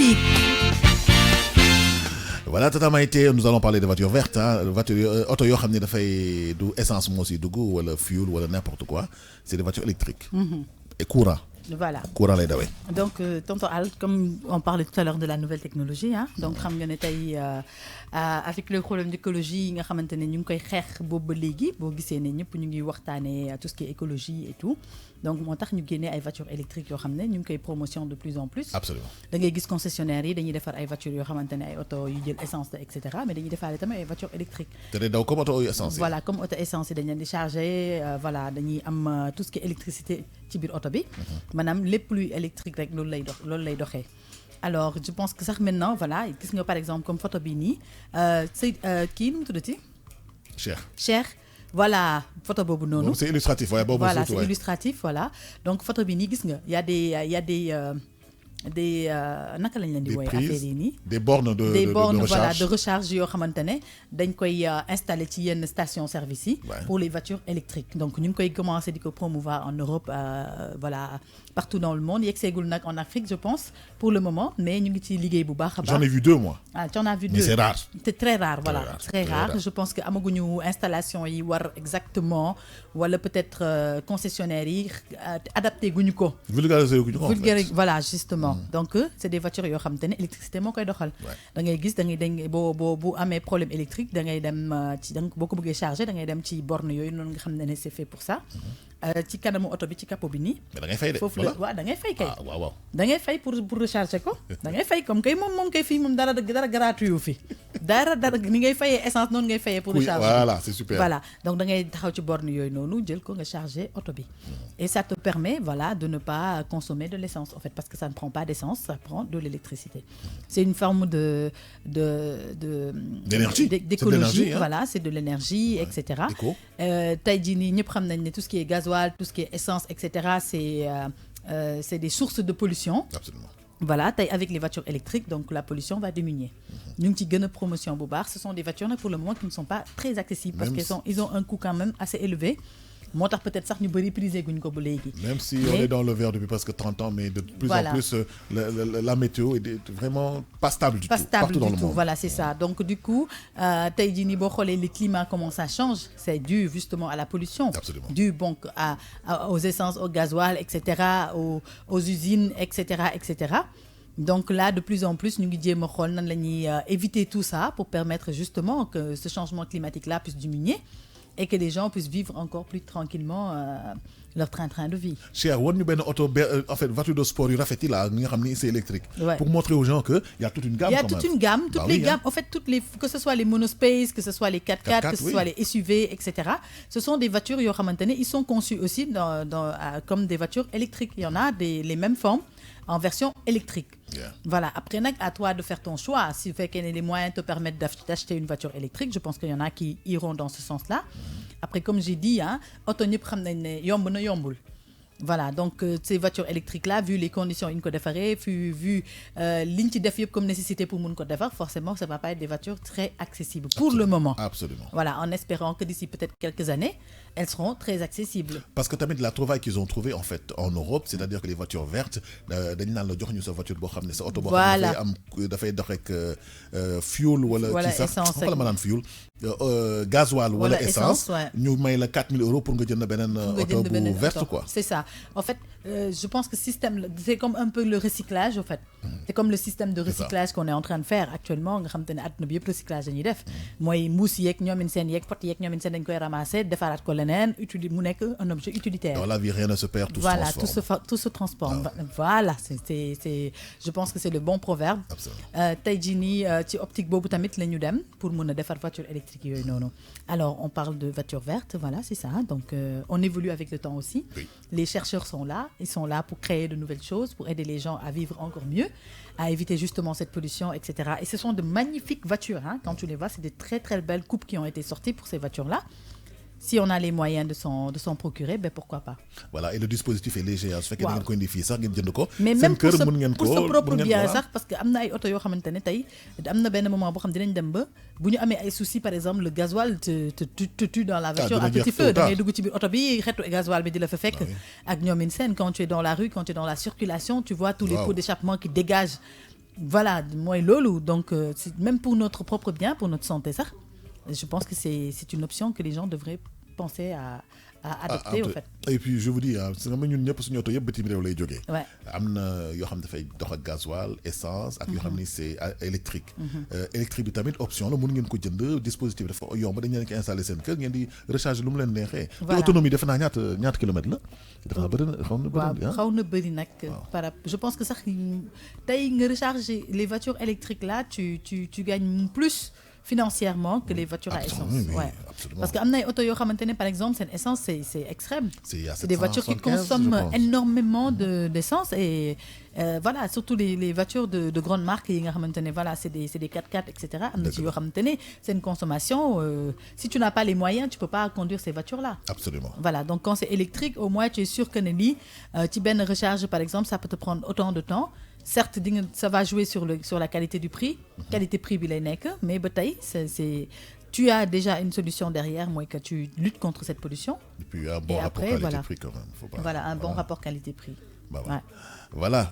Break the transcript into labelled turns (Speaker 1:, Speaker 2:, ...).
Speaker 1: classique.
Speaker 2: Voilà, totalement été, nous allons parler de voitures vertes, voitures auto yoo xam ne dafay du essence moo si dugg wala fuel wala n'importe quoi, c'est des voitures électriques et courant.
Speaker 1: Voilà.
Speaker 2: Courant lay dawee.
Speaker 1: Donc tonton Al, comme on parlait tout à l'heure de la nouvelle technologie, hein, donc xam nga ne tey avec le problème d'écologie yi nga xamante ne ñu ngi koy xeex boobu ba léegi boo gisee ne ñëpp ñu ngi waxtaanee tout ce qui est écologie et tout donc moo tax ñu génnee ay voitures électriques yoo xam ne ñu ngi koy promotion de plus en plus.
Speaker 2: Absolument.
Speaker 1: Da ngay gis concessionnaires yi dañuy defar ay voitures yoo xamante ne ay auto yu jël essence et cetera mais dañuy defaale tamit ay voitures électriques.
Speaker 2: te day daw comme auto essence.
Speaker 1: Voilà comme auto essence yi dañ leen di charger voilà dañuy am tout ce qui est électricité ci biir auto bi. Maanaam lépp luy électrique rek loolu lay doxee. Alors je pense que sax maintenant voilà gis nga par exemple comme photo bi nii c'est kii nu mu tuddati. Cher. Voilà photo boobu noonu.
Speaker 2: C'est illustratif waaye boobu
Speaker 1: voilà c'est illustratif voilà donc photo bi nii gis nga y a des naka lañ leen di wooye affaire yi nii
Speaker 2: des bornes de recharge.
Speaker 1: Voilà de recharge yoo xamante ne dañ koy installer ci yenn station service yi pour les voitures électriques donc ñu ngi koy commencer di ko promouvoir en Europe voilà partout dans le monde yegseegul nag en Afrique je pense pour le moment mais ñu ngi ci liggéey bu baax a baax.
Speaker 2: J'en ai vu 2 moi.
Speaker 1: Ah tu en as vu 2
Speaker 2: mais c'est rare.
Speaker 1: C'est très rare voilà très rare je pense que amaguñu installation yi war exactement wala peut-être concessionnaires yi adapté guñu ko.
Speaker 2: vulgariser guñu ko
Speaker 1: voilà justement. Donc c'est des voitures yoo xamante ne électricité moo koy doxal. Da ngay gis da ngay boo amee problème électrique da ngay dem ci boo ko bëggee charger da ngay dem ci borne yooyu noonu nga xam ne c'est fait pour ça. Ci kanamu oto bi ci capot bi nii.
Speaker 2: mais da ngay fay de
Speaker 1: foofu la waaw da ngay fay kay.
Speaker 2: waaw
Speaker 1: da ngay fay pour recharger ko. Da ngay fay comme kay moom kay fii moom dara gratuit yu fi. dara ni ngay fayee essence noonu ngay fayee pour recharger.
Speaker 2: Voilà c'est super.
Speaker 1: Voilà donc da ngay taxaw ci borne yooyu noonu jël ko nga charger oto bi. Et ça te permet voilà de ne pas consommer de l'essence en fait parce que ça ne prend pas d'essence ça prend de l'électricité. C'est une forme
Speaker 2: d'énergie.
Speaker 1: D'écologie voilà c'est de l'énergie etc. Tey jii nii ñëpp xam nañ ne tout ce qui est gasoil tout ce qui est essence etc. c'est des sources de pollution.
Speaker 2: Absolument.
Speaker 1: Voilà tey avec les voitures électriques donc la pollution va diminuer. ñu ngi ci gën a promotion bu baax ce sont des voitures nag pour le moment qui ne sont pas très accessibles parce qu'ils ont un coût quand même assez élevé. Moo tax peut-être sax ñu bëri prisé guñ ko ba léegi.
Speaker 2: Même si on est dans le vert depuis presque 30 ans mais de plus en plus la météo est vraiment pas stable du tout. Partout dans le monde.
Speaker 1: Voilà c'est ça donc du coup tey jii nii boo xoolee le climat comment ça change c'est dû justement à la pollution.
Speaker 2: Absolument.
Speaker 1: Dû donc aux essences au gasoil etc. aux usines etc. Donc là de plus en plus ñu ngi jéem a xool nan la ñuy éviter tout ça pour permettre justement que ce changement climatique là puisse diminuer. Et que les gens puissent vivre encore plus tranquillement leur train de vie.
Speaker 2: Cher woon ñu benn auto en fait voiture de sport yu rafet yi là nga xam ni c'est électrique. Pour montrer aux gens que il y a toute une gamme.
Speaker 1: Il y a toute une gamme toutes les gammes en fait que ce soit les monospace que ce soit les 4x4 que ce soit les SUV etc. Ce sont des voitures yoo xamante ne ils sont conçus aussi comme des voitures électriques. Il y en a les mêmes formes en version électrique. Voilà après nag à toi de faire ton choix si fekkee ne les moyens te permettent d'acheter une voiture électrique je pense qu'il y en a qui iront dans ce sens-là. Après comme j'ai dit auto ñëpp xam nañ ne yomb na yombul. Voilà donc ces voitures électriques là vu les conditions yi ñu ko defaree vu li ñu ci def yëpp comme nécessité pour mun ko defar forcément ça va pas être des voitures très accessibles pour le moment.
Speaker 2: Absolument.
Speaker 1: Voilà en espérant que d'ici peut-être quelques années elles seront très accessibles.
Speaker 2: Parce que tamit la trouvaille qu'ils ont trouvée en fait en Europe c'est-à-dire que les voitures vertes dañu naan la jox ñu sa voiture boo xam ne sa auto boo xam ne dafay dox rek fuel wala ci sax xam la ma naan fuel gasoil wala essence ñu may la 4 000 € pour nga jënd beneen auto bu verte quoi.
Speaker 1: C'est ça en fait je pense que système c'est comme un peu le recyclage en fait. C'est comme le système de recyclage qu'on est en train de faire actuellement nga xam te ne àdduna bi yëpp recyclage dañuy def mooy mbuus yeeg ñoomin seen yeeg pot yeeg ñoomin seen dañ koy ramasser defaraat ko leneen mu nekk un objet utilitaire.
Speaker 2: Dans la vie rien ne se perd tout se transforme.
Speaker 1: Voilà tout se transforme. Voilà c'est je pense que c'est le bon proverbe. Tey jii nii ci optique boobu tamit la ñu dem pour mun a defar voiture électrique yooyu noonu. Alors on parle de voiture verte voilà c'est ça donc on évolue avec le temps aussi.
Speaker 2: Oui.
Speaker 1: Les chercheurs sont là ils sont là pour créer de nouvelles choses pour aider les gens à vivre encore mieux à éviter justement cette pollution etc. Et ce sont de magnifiques voitures quand tu les vois c'est des très très belles coupes qui ont été sorties pour ces voitures là. Si on a les moyens de s'en procurer pourquoi pas.
Speaker 2: Voilà et le dispositif est léger su fekkee da ngeen ko indi fii sax ngeen jënd ko.
Speaker 1: mais même pour ce propre bien sax parce que am na ay oto yoo xamante ne tey am na benn moment boo xam dinañ dem ba bu ñu amee ay soucis par exemple le gasoil te tue dans la voiture à petit feu da ngay dugg ci biir oto bi xeetu gasoil bi di la fa fekk ak ñoomin seen quand tu es dans la rue quand tu es dans la circulation tu vois tous les pots d'échappement qui dégagent Voilà, moi et Lolo. Donc, même pour notre propre bien, pour notre santé, ça, je pense que c'est une option que les gens devraient penser à adopter, au fait.
Speaker 2: Et puis, je vous dis, c'est vraiment une ñëpp suñu auto yëpp bitim réew lay jógee. Am na yoo xam dafay dox ak gasoil, essence, ak yoo xam ni c'est électrique. Électrique bi tamit option la, mën ngeen ko jënd, dispositif dafa yomb, dañ leen ko installer seen kër, ngeen di recharger lu mu leen neexee. Te autonomie defe naa ñaata kilomètres la. Defe naa bëri na
Speaker 1: xaw na bëri nag. Je pense que sax tey nga recharger les voitures électriques là, tu gagnes plus financièrement que les voitures à essence.
Speaker 2: Oui,
Speaker 1: parce que am na ay auto yoo xamante ne par exemple seen essence c'est extrême. C'est des voitures qui consomment énormément d'essence et voilà, surtout les voitures de grandes marques yi nga xamante ne voilà, c'est des 4x4 etc. am na ci yoo xamante ne c'est une consommation si tu n'as pas les moyens tu peux pas conduire ces voitures là.
Speaker 2: Absolument.
Speaker 1: Voilà, donc quand c'est électrique au moins tu es sûr que ne lii ci benn recharge par exemple ça peut te prendre autant de temps. Certes, ça va jouer sur la qualité du prix, qualité-prix bi lay nekk, mais ba tey tu as déjà une solution derrière, moi que tu luttes contre cette pollution.
Speaker 2: Et puis un bon rapport qualité-prix quand même.
Speaker 1: Voilà, un bon rapport qualité-prix.
Speaker 2: Voilà.